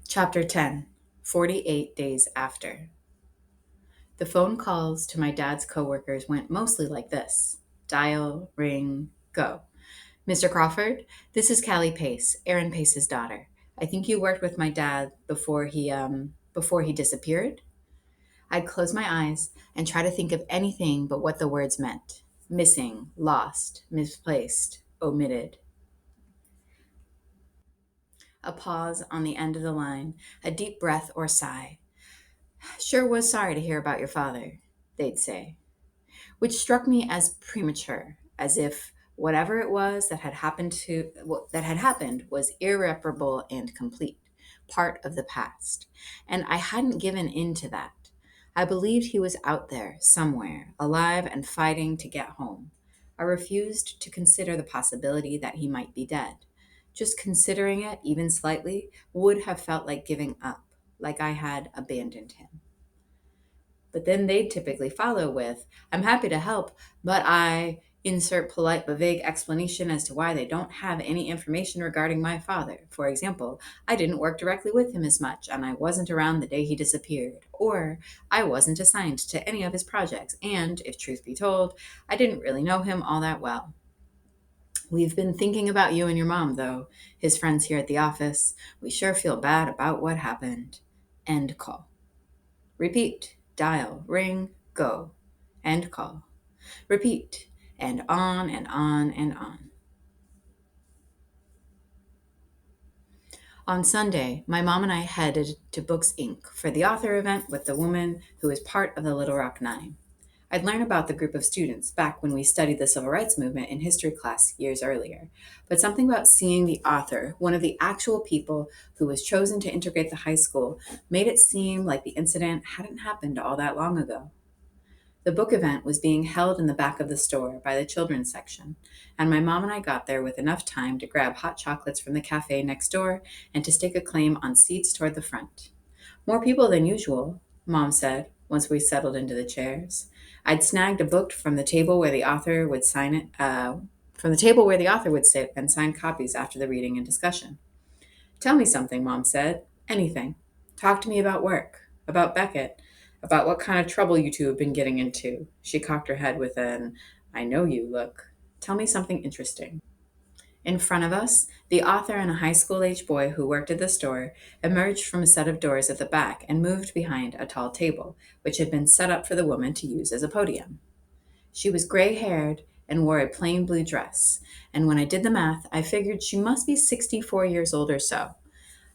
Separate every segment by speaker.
Speaker 1: Chapter 10, 48 Days After. The phone calls to my dad's coworkers went mostly like this: dial, ring, go. Mr. Crawford, this is Callie Pace, Aaron Pace's daughter. I think you worked with my dad before he disappeared. I'd close my eyes and try to think of anything but what the words meant: missing, lost, misplaced, omitted. A pause on the end of the line, a deep breath or sigh. Sure was sorry to hear about your father, they'd say, which struck me as premature, as if whatever it was that had happened was irreparable and complete, part of the past. And I hadn't given in to that. I believed he was out there somewhere, alive and fighting to get home. I refused to consider the possibility that he might be dead. Just considering it, even slightly, would have felt like giving up, like I had abandoned him. But then they'd typically follow with, I'm happy to help, but I insert polite but vague explanation as to why they don't have any information regarding my father. For example, I didn't work directly with him as much, and I wasn't around the day he disappeared. Or I wasn't assigned to any of his projects, and, if truth be told, I didn't really know him all that well. We've been thinking about you and your mom, though, his friends here at the office. We sure feel bad about what happened. End call. Repeat, dial, ring, go. End call. Repeat, and on and on and on. On Sunday, my mom and I headed to Books Inc. for the author event with the woman who is part of the Little Rock Nine. I'd learned about the group of students back when we studied the civil rights movement in history class years earlier, but something about seeing the author, one of the actual people who was chosen to integrate the high school, made it seem like the incident hadn't happened all that long ago. The book event was being held in the back of the store by the children's section, and my mom and I got there with enough time to grab hot chocolates from the cafe next door and to stake a claim on seats toward the front. More people than usual, Mom said, once we settled into the chairs. I'd snagged a book from the table where the author would sit and sign copies after the reading and discussion. Tell me something, Mom said. Anything. Talk to me about work, about Beckett, about what kind of trouble you two have been getting into. She cocked her head with an I know you look. Tell me something interesting. In front of us, the author and a high school age boy who worked at the store emerged from a set of doors at the back and moved behind a tall table, which had been set up for the woman to use as a podium. She was gray haired and wore a plain blue dress, and when I did the math, I figured she must be 64 years old or so.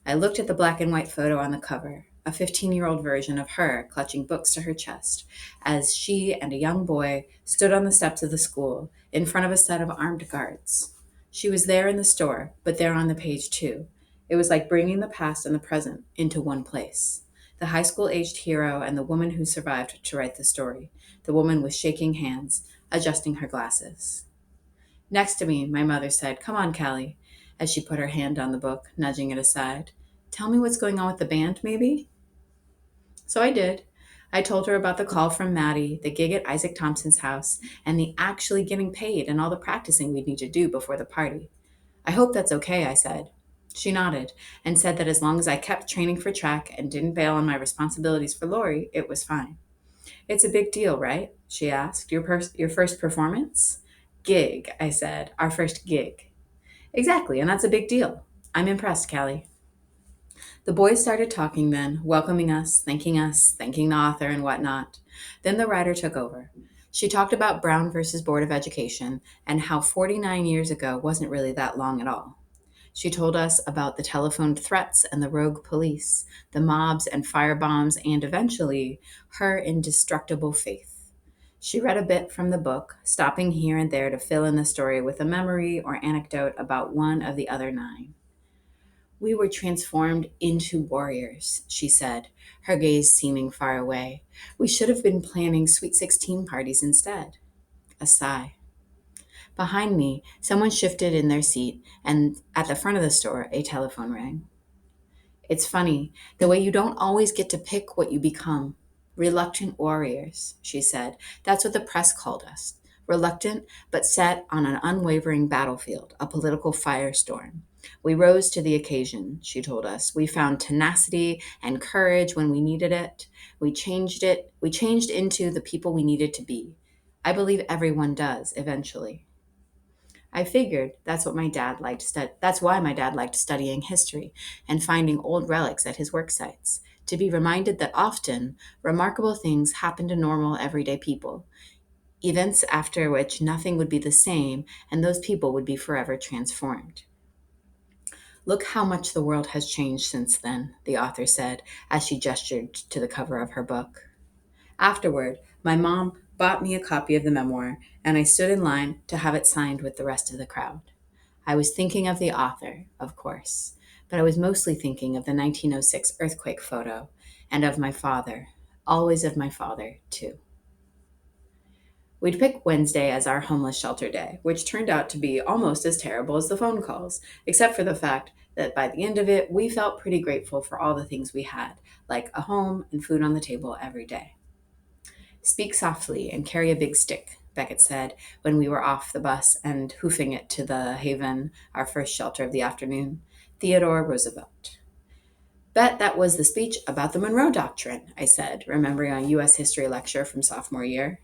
Speaker 1: I looked at the black and white photo on the cover, a 15-year-old version of her clutching books to her chest, as she and a young boy stood on the steps of the school in front of a set of armed guards. She was there in the store, but there on the page too. It was like bringing the past and the present into one place. The high school aged hero and the woman who survived to write the story. The woman was shaking hands, adjusting her glasses. Next to me, my mother said, Come on, Callie, as she put her hand on the book, nudging it aside. Tell me what's going on with the band, maybe? So I did. I told her about the call from Maddie, the gig at Isaac Thompson's house, and the actually getting paid and all the practicing we'd need to do before the party. I hope that's okay, I said. She nodded and said that as long as I kept training for track and didn't bail on my responsibilities for Lori, it was fine. It's a big deal, right? She asked. Your first performance? Gig, I said. Our first gig. Exactly, and that's a big deal. I'm impressed, Callie. The boys started talking then, welcoming us, thanking the author and whatnot. Then the writer took over. She talked about Brown versus Board of Education and how 49 years ago wasn't really that long at all. She told us about the telephoned threats and the rogue police, the mobs and firebombs, and eventually, her indestructible faith. She read a bit from the book, stopping here and there to fill in the story with a memory or anecdote about one of the other nine. We were transformed into warriors, she said, her gaze seeming far away. We should have been planning Sweet 16 parties instead. A sigh. Behind me, someone shifted in their seat, and at the front of the store, a telephone rang. It's funny, the way you don't always get to pick what you become. Reluctant warriors, she said. That's what the press called us. Reluctant, but set on an unwavering battlefield, a political firestorm. We rose to the occasion, she told us. We found tenacity and courage when we needed it. We changed into the people we needed to be. I believe everyone does eventually. I figured that's why my dad liked studying history and finding old relics at his work sites, to be reminded that often remarkable things happen to normal everyday people, events after which nothing would be the same and those people would be forever transformed. Look how much the world has changed since then, the author said as she gestured to the cover of her book. Afterward, my mom bought me a copy of the memoir, and I stood in line to have it signed with the rest of the crowd. I was thinking of the author, of course, but I was mostly thinking of the 1906 earthquake photo and of my father, always of my father, too. We'd picked Wednesday as our homeless shelter day, which turned out to be almost as terrible as the phone calls, except for the fact that by the end of it, we felt pretty grateful for all the things we had, like a home and food on the table every day. Speak softly and carry a big stick, Beckett said when we were off the bus and hoofing it to the Haven, our first shelter of the afternoon. Theodore Roosevelt. Bet that was the speech about the Monroe Doctrine, I said, remembering a U.S. history lecture from sophomore year.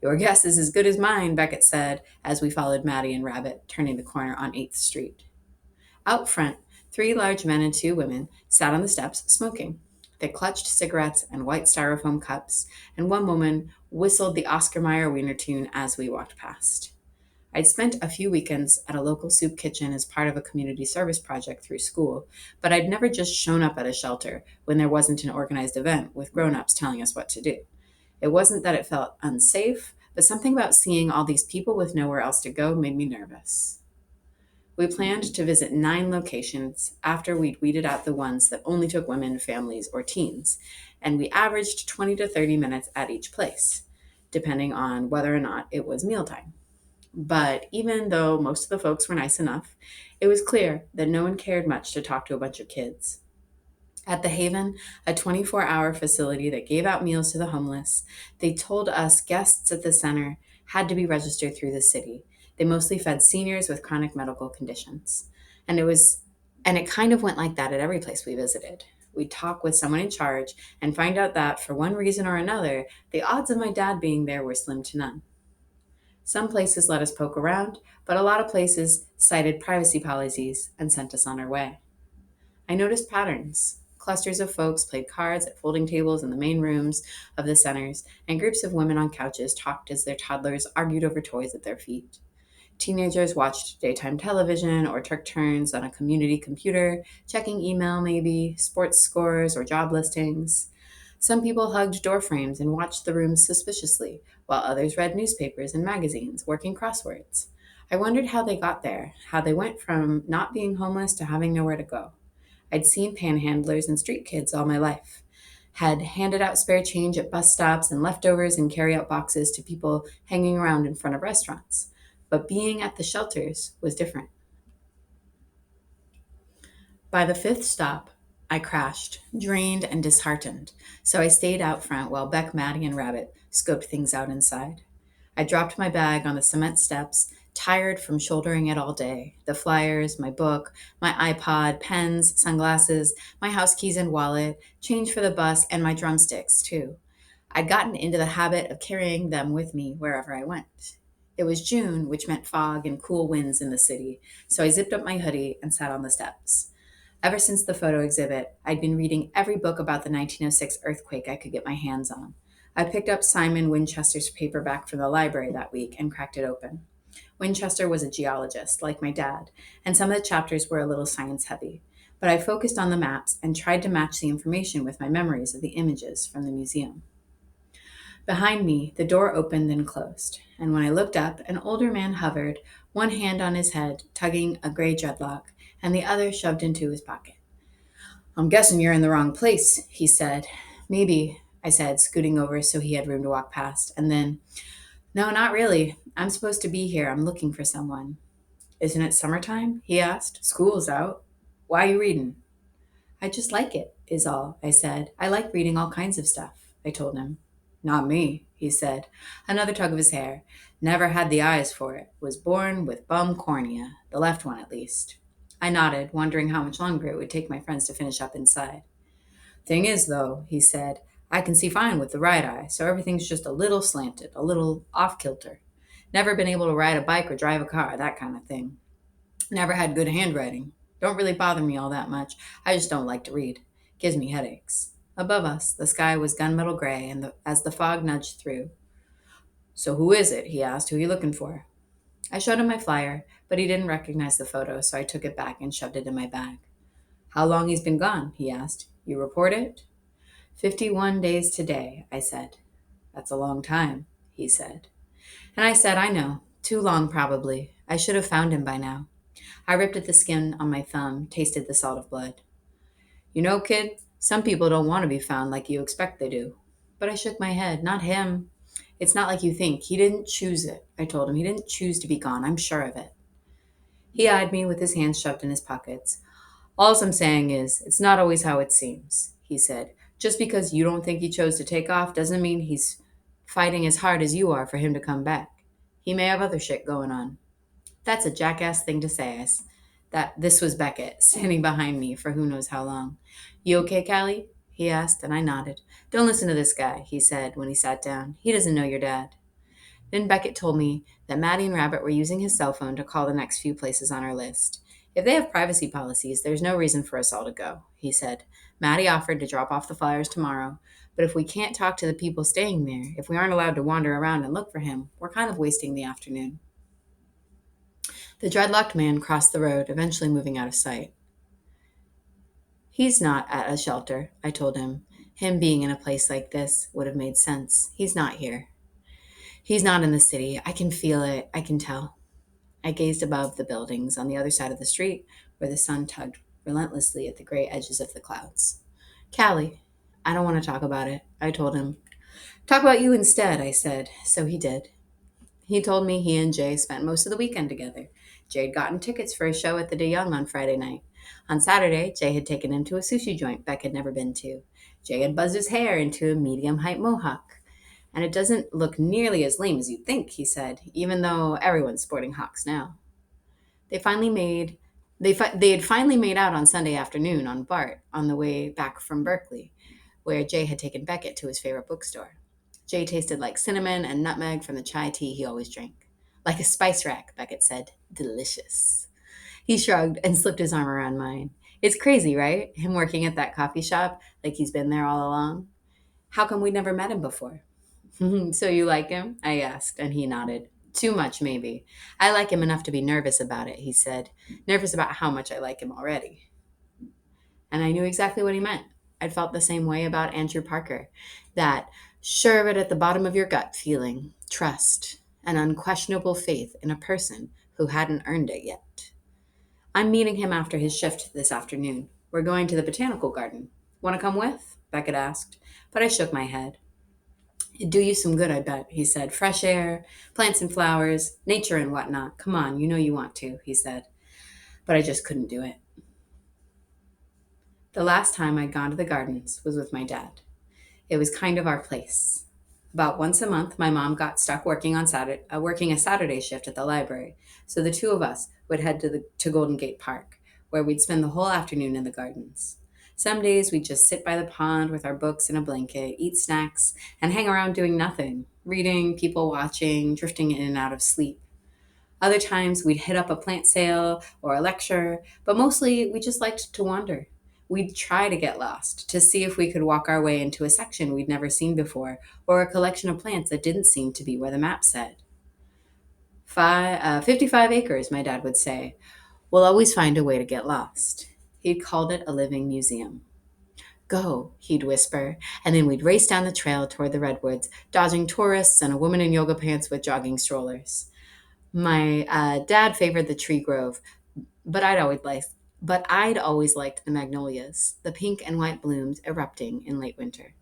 Speaker 1: Your guess is as good as mine, Beckett said as we followed Maddie and Rabbit, turning the corner on 8th Street. Out front, 3 large men and 2 women sat on the steps smoking. They clutched cigarettes and white styrofoam cups, and one woman whistled the Oscar Mayer Wiener tune as we walked past. I'd spent a few weekends at a local soup kitchen as part of a community service project through school, but I'd never just shown up at a shelter when there wasn't an organized event with grown-ups telling us what to do. It wasn't that it felt unsafe, but something about seeing all these people with nowhere else to go made me nervous. We planned to visit 9 locations after we'd weeded out the ones that only took women, families, or teens, and we averaged 20 to 30 minutes at each place, depending on whether or not it was mealtime. But even though most of the folks were nice enough, it was clear that no one cared much to talk to a bunch of kids. At the Haven, a 24-hour facility that gave out meals to the homeless, they told us guests at the center had to be registered through the city. They mostly fed seniors with chronic medical conditions. And it kind of went like that at every place we visited. We'd talk with someone in charge and find out that, for one reason or another, the odds of my dad being there were slim to none. Some places let us poke around, but a lot of places cited privacy policies and sent us on our way. I noticed patterns. Clusters of folks played cards at folding tables in the main rooms of the centers, and groups of women on couches talked as their toddlers argued over toys at their feet. Teenagers watched daytime television or took turns on a community computer, checking email maybe, sports scores, or job listings. Some people hugged door frames and watched the rooms suspiciously, while others read newspapers and magazines, working crosswords. I wondered how they got there, how they went from not being homeless to having nowhere to go. I'd seen panhandlers and street kids all my life, had handed out spare change at bus stops and leftovers in carry-out boxes to people hanging around in front of restaurants. But being at the shelters was different. By the 5th stop, I crashed, drained and disheartened, so I stayed out front while Beck, Maddie, and Rabbit scoped things out inside. I dropped my bag on the cement steps, tired from shouldering it all day. The flyers, my book, my iPod, pens, sunglasses, my house keys and wallet, change for the bus, and my drumsticks, too. I'd gotten into the habit of carrying them with me wherever I went. It was June, which meant fog and cool winds in the city, so I zipped up my hoodie and sat on the steps. Ever since the photo exhibit, I'd been reading every book about the 1906 earthquake I could get my hands on. I picked up Simon Winchester's paperback from the library that week and cracked it open. Winchester was a geologist, like my dad, and some of the chapters were a little science heavy, but I focused on the maps and tried to match the information with my memories of the images from the museum. Behind me, the door opened and closed, and when I looked up, an older man hovered, one hand on his head, tugging a gray dreadlock, and the other shoved into his pocket. I'm guessing you're in the wrong place, he said. Maybe, I said, scooting over so he had room to walk past, and then, no, not really. I'm supposed to be here. I'm looking for someone. Isn't it summertime? He asked. School's out. Why are you reading? I just like it, is all, I said. I like reading all kinds of stuff, I told him. Not me, he said. Another tug of his hair. Never had the eyes for it. Was born with bum cornea, the left one at least. I nodded, wondering how much longer it would take my friends to finish up inside. Thing is, though, he said, I can see fine with the right eye, so everything's just a little slanted, a little off kilter. Never been able to ride a bike or drive a car, that kind of thing. Never had good handwriting. Don't really bother me all that much. I just don't like to read. Gives me headaches. Above us, the sky was gunmetal gray, and as the fog nudged through. So who is it? He asked. Who are you looking for? I showed him my flyer, but he didn't recognize the photo, so I took it back and shoved it in my bag. How long he's been gone? He asked. You report it? 51 days today, I said. That's a long time, he said. And I said, I know. Too long, probably. I should have found him by now. I ripped at the skin on my thumb, tasted the salt of blood. You know, kid, some people don't want to be found like you expect they do. But I shook my head. Not him. It's not like you think. He didn't choose it, I told him. He didn't choose to be gone. I'm sure of it. He eyed me with his hands shoved in his pockets. All I'm saying is, it's not always how it seems, he said. Just because you don't think he chose to take off doesn't mean he's fighting as hard as you are for him to come back. He may have other shit going on. That's a jackass thing to say. That this was Beckett, standing behind me for who knows how long. You okay, Callie? He asked, and I nodded. Don't listen to this guy, he said when he sat down. He doesn't know your dad. Then Beckett told me that Maddie and Rabbit were using his cell phone to call the next few places on our list. If they have privacy policies, there's no reason for us all to go, he said. Maddie offered to drop off the flyers tomorrow, but if we can't talk to the people staying there, if we aren't allowed to wander around and look for him, we're kind of wasting the afternoon. The dreadlocked man crossed the road, eventually moving out of sight. He's not at a shelter, I told him. Him being in a place like this would have made sense. He's not here. He's not in the city. I can feel it. I can tell. I gazed above the buildings on the other side of the street where the sun tugged relentlessly at the gray edges of the clouds. Callie, I don't want to talk about it, I told him. Talk about you instead, I said. So he did. He told me he and Jay spent most of the weekend together. Jay had gotten tickets for a show at the De Young on Friday night. On Saturday, Jay had taken him to a sushi joint Beck had never been to. Jay had buzzed his hair into a medium height mohawk. And it doesn't look nearly as lame as you'd think, he said, even though everyone's sporting hawks now. They finally made they had finally made out on Sunday afternoon on BART on the way back from Berkeley, where Jay had taken Beckett to his favorite bookstore. Jay tasted like cinnamon and nutmeg from the chai tea he always drank. Like a spice rack, Beckett said. Delicious. He shrugged and slipped his arm around mine. It's crazy, right? Him working at that coffee shop like he's been there all along. How come we never met him before? So you like him? I asked, and he nodded. Too much, maybe. I like him enough to be nervous about it, he said. Nervous about how much I like him already. And I knew exactly what he meant. I'd felt the same way about Andrew Parker. That sure of it at the bottom of your gut feeling, trust, and unquestionable faith in a person who hadn't earned it yet. I'm meeting him after his shift this afternoon. We're going to the botanical garden. Want to come with? Beckett asked, but I shook my head. It'd do you some good, I bet, he said. Fresh air, plants and flowers, nature and whatnot. Come on, you know you want to, he said. But I just couldn't do it. The last time I'd gone to the gardens was with my dad. It was kind of our place. About once a month, my mom got stuck working a Saturday shift at the library, so the two of us would head to Golden Gate Park, where we'd spend the whole afternoon in the gardens. Some days we'd just sit by the pond with our books and a blanket, eat snacks, and hang around doing nothing, reading, people watching, drifting in and out of sleep. Other times we'd hit up a plant sale or a lecture, but mostly we just liked to wander. We'd try to get lost, to see if we could walk our way into a section we'd never seen before, or a collection of plants that didn't seem to be where the map said. 55 acres, my dad would say. We'll always find a way to get lost. He'd called it a living museum. Go, he'd whisper, and then we'd race down the trail toward the redwoods, dodging tourists and a woman in yoga pants with jogging strollers. My dad favored the tree grove, but I'd always liked the magnolias, the pink and white blooms erupting in late winter.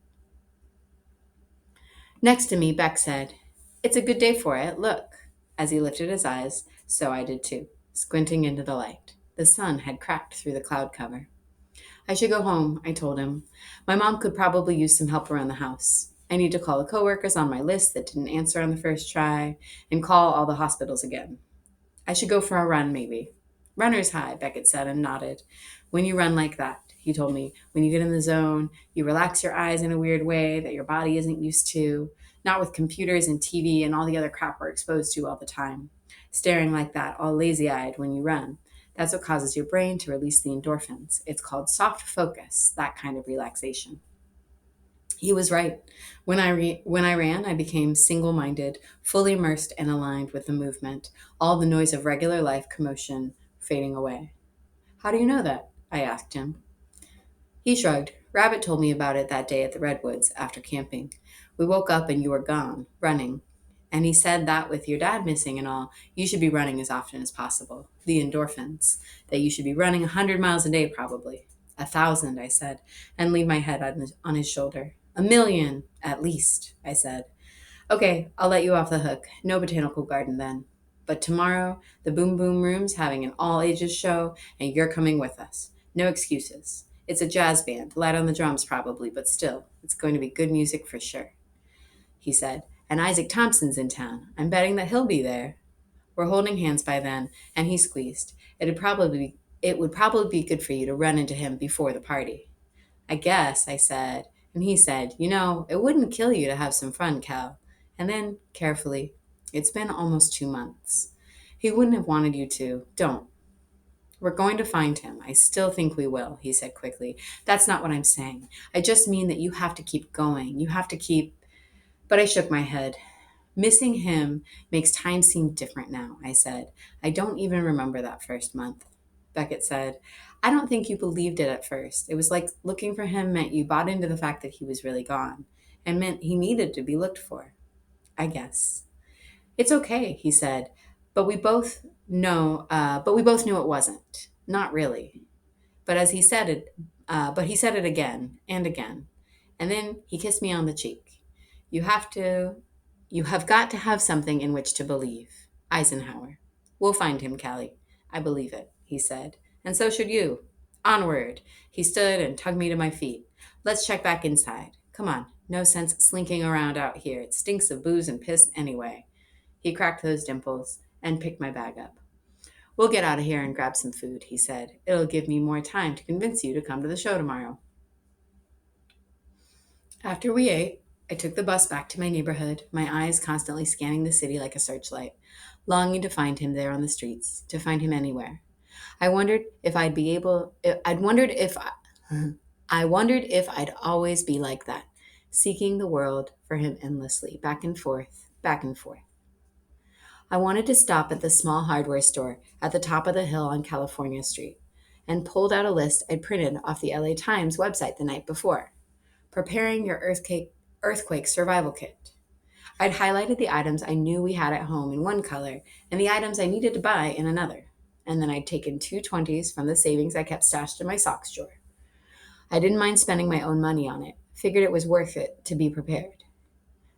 Speaker 1: Next to me, Beck said, It's a good day for it, look. As he lifted his eyes, so I did too, squinting into the light. The sun had cracked through the cloud cover. I should go home, I told him. My mom could probably use some help around the house. I need to call the coworkers on my list that didn't answer on the first try and call all the hospitals again. I should go for a run, maybe. Runner's high, Beckett said and nodded. When you run like that, he told me, when you get in the zone, you relax your eyes in a weird way that your body isn't used to, not with computers and TV and all the other crap we're exposed to all the time. Staring like that, all lazy eyed when you run. That's what causes your brain to release the endorphins. It's called soft focus, that kind of relaxation. He was right. When I ran, I became single-minded, fully immersed and aligned with the movement, all the noise of regular life commotion fading away. How do you know that? I asked him. He shrugged. Rabbit told me about it that day at the Redwoods after camping. We woke up and you were gone, running. And he said that with your dad missing and all, you should be running as often as possible. The endorphins. That you should be running 100 miles a day, probably. 1,000, I said, and leaned my head on his shoulder. 1,000,000, at least, I said. Okay, I'll let you off the hook. No botanical garden then. But tomorrow, the Boom Boom Room's having an all ages show, and you're coming with us. No excuses. It's a jazz band, light on the drums probably, but still, it's going to be good music for sure, he said. And Isaac Thompson's in town. I'm betting that he'll be there. We're holding hands by then, and he squeezed. It would probably be good for you to run into him before the party. I guess, I said, and he said, it wouldn't kill you to have some fun, Cal. And then, carefully, it's been almost 2 months. He wouldn't have wanted you to. Don't. We're going to find him. I still think we will, he said quickly. That's not what I'm saying. I just mean that you have to keep going. You have to keep. But I shook my head. Missing him makes time seem different now, I said. I don't even remember that first month. Beckett said, I don't think you believed it at first. It was like looking for him meant you bought into the fact that he was really gone and meant he needed to be looked for, I guess. It's okay, he said, but we both knew it wasn't. Not really. But as he said it, but he said it again and again. And then he kissed me on the cheek. You have to, you have got to have something in which to believe. Eisenhower. We'll find him, Callie. I believe it, he said. And so should you. Onward. He stood and tugged me to my feet. Let's check back inside. Come on. No sense slinking around out here. It stinks of booze and piss anyway. He cracked those dimples and picked my bag up. We'll get out of here and grab some food, he said. It'll give me more time to convince you to come to the show tomorrow. After we ate, I took the bus back to my neighborhood, my eyes constantly scanning the city like a searchlight, longing to find him there on the streets, to find him anywhere. I wondered if I'd be able. I'd wondered if I wondered if I'd always be like that, seeking the world for him endlessly, back and forth, back and forth. I wanted to stop at the small hardware store at the top of the hill on California Street and pulled out a list I'd printed off the LA Times website the night before. Preparing your earthquake survival kit. I'd highlighted the items I knew we had at home in one color and the items I needed to buy in another. And then I'd taken 2 20s from the savings I kept stashed in my socks drawer. I didn't mind spending my own money on it, figured it was worth it to be prepared.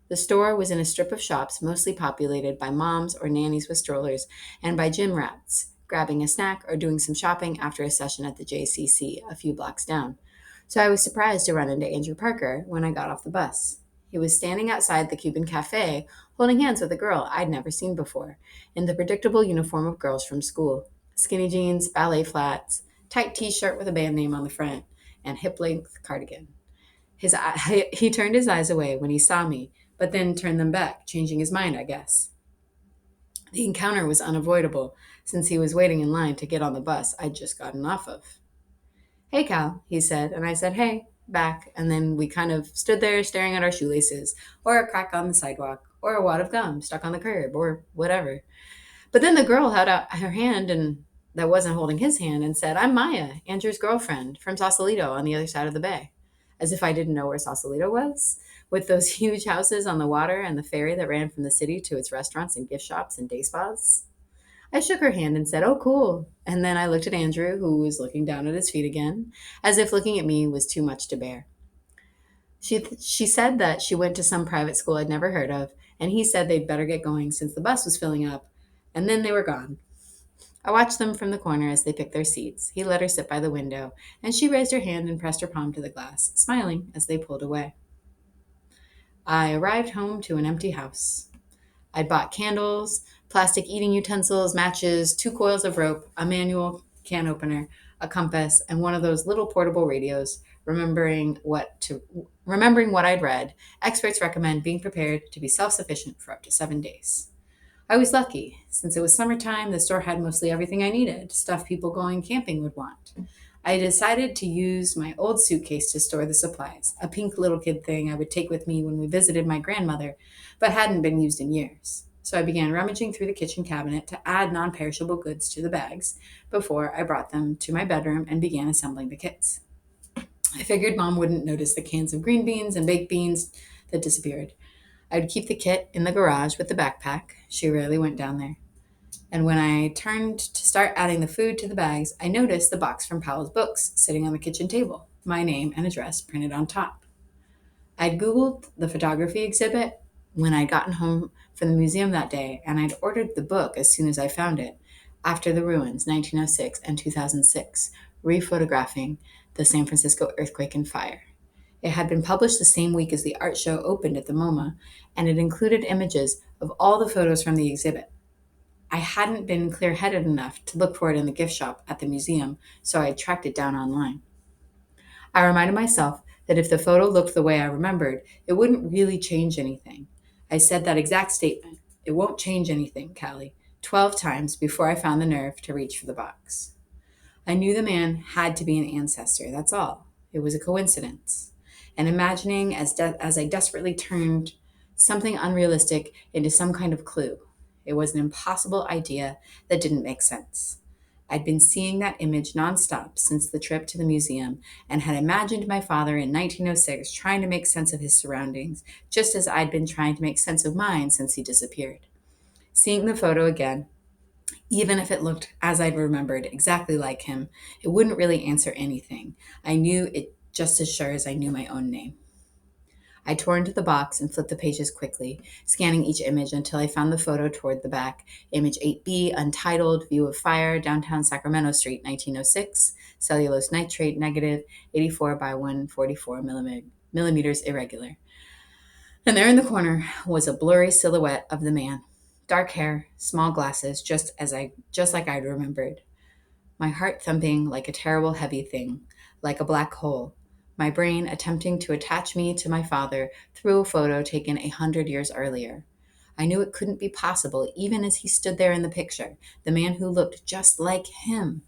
Speaker 1: The store was in a strip of shops mostly populated by moms or nannies with strollers and by gym rats, grabbing a snack or doing some shopping after a session at the JCC a few blocks down. So I was surprised to run into Andrew Parker when I got off the bus. He was standing outside the Cuban Cafe, holding hands with a girl I'd never seen before, in the predictable uniform of girls from school. Skinny jeans, ballet flats, tight t-shirt with a band name on the front, and hip-length cardigan. He turned his eyes away when he saw me, but then turned them back, changing his mind, I guess. The encounter was unavoidable, since he was waiting in line to get on the bus I'd just gotten off of. Hey, Cal, he said, and I said, hey, back, and then we kind of stood there staring at our shoelaces, or a crack on the sidewalk, or a wad of gum stuck on the curb, or whatever. But then the girl held out her hand and that wasn't holding his hand and said, I'm Maya, Andrew's girlfriend, from Sausalito on the other side of the bay. As if I didn't know where Sausalito was, with those huge houses on the water and the ferry that ran from the city to its restaurants and gift shops and day spas. I shook her hand and said, oh, cool. And then I looked at Andrew, who was looking down at his feet again, as if looking at me was too much to bear. She said that she went to some private school I'd never heard of, and he said they'd better get going since the bus was filling up, and then they were gone. I watched them from the corner as they picked their seats. He let her sit by the window, and she raised her hand and pressed her palm to the glass, smiling as they pulled away. I arrived home to an empty house. I'd bought candles, Plastic eating utensils, matches, 2 coils of rope, a manual can opener, a compass, and one of those little portable radios. Remembering what I'd read, experts recommend being prepared to be self-sufficient for up to 7 days. I was lucky. Since it was summertime, the store had mostly everything I needed, stuff people going camping would want. I decided to use my old suitcase to store the supplies, a pink little kid thing I would take with me when we visited my grandmother, but hadn't been used in years. So I began rummaging through the kitchen cabinet to add non perishable goods to the bags before I brought them to my bedroom and began assembling the kits. I figured Mom wouldn't notice the cans of green beans and baked beans that disappeared. I would keep the kit in the garage with the backpack. She rarely went down there. And when I turned to start adding the food to the bags, I noticed the box from Powell's Books sitting on the kitchen table, my name and address printed on top. I'd Googled the photography exhibit when I'd gotten home from the museum that day, and I'd ordered the book as soon as I found it, After the Ruins, 1906 and 2006, rephotographing the San Francisco earthquake and fire. It had been published the same week as the art show opened at the MoMA, and it included images of all the photos from the exhibit. I hadn't been clear headed enough to look for it in the gift shop at the museum, so I tracked it down online. I reminded myself that if the photo looked the way I remembered, it wouldn't really change anything. I said that exact statement. It won't change anything, Callie, 12 times before I found the nerve to reach for the box. I knew the man had to be an ancestor, that's all. It was a coincidence. And imagining as I desperately turned something unrealistic into some kind of clue, it was an impossible idea that didn't make sense. I'd been seeing that image nonstop since the trip to the museum and had imagined my father in 1906 trying to make sense of his surroundings, just as I'd been trying to make sense of mine since he disappeared. Seeing the photo again, even if it looked as I'd remembered, exactly like him, it wouldn't really answer anything. I knew it just as sure as I knew my own name. I tore into the box and flipped the pages quickly, scanning each image until I found the photo toward the back. Image 8B, untitled, view of fire, downtown Sacramento Street, 1906, cellulose nitrate, negative, 84 by 144 millimeters, irregular. And there in the corner was a blurry silhouette of the man. Dark hair, small glasses, just like I'd remembered. My heart thumping like a terrible heavy thing, like a black hole. My brain attempting to attach me to my father through a photo taken 100 years earlier. I knew it couldn't be possible, even as he stood there in the picture, the man who looked just like him.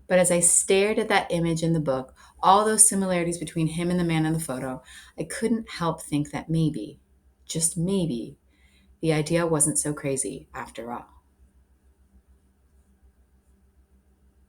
Speaker 1: But as I stared at that image in the book, all those similarities between him and the man in the photo, I couldn't help think that maybe, just maybe, the idea wasn't so crazy after all.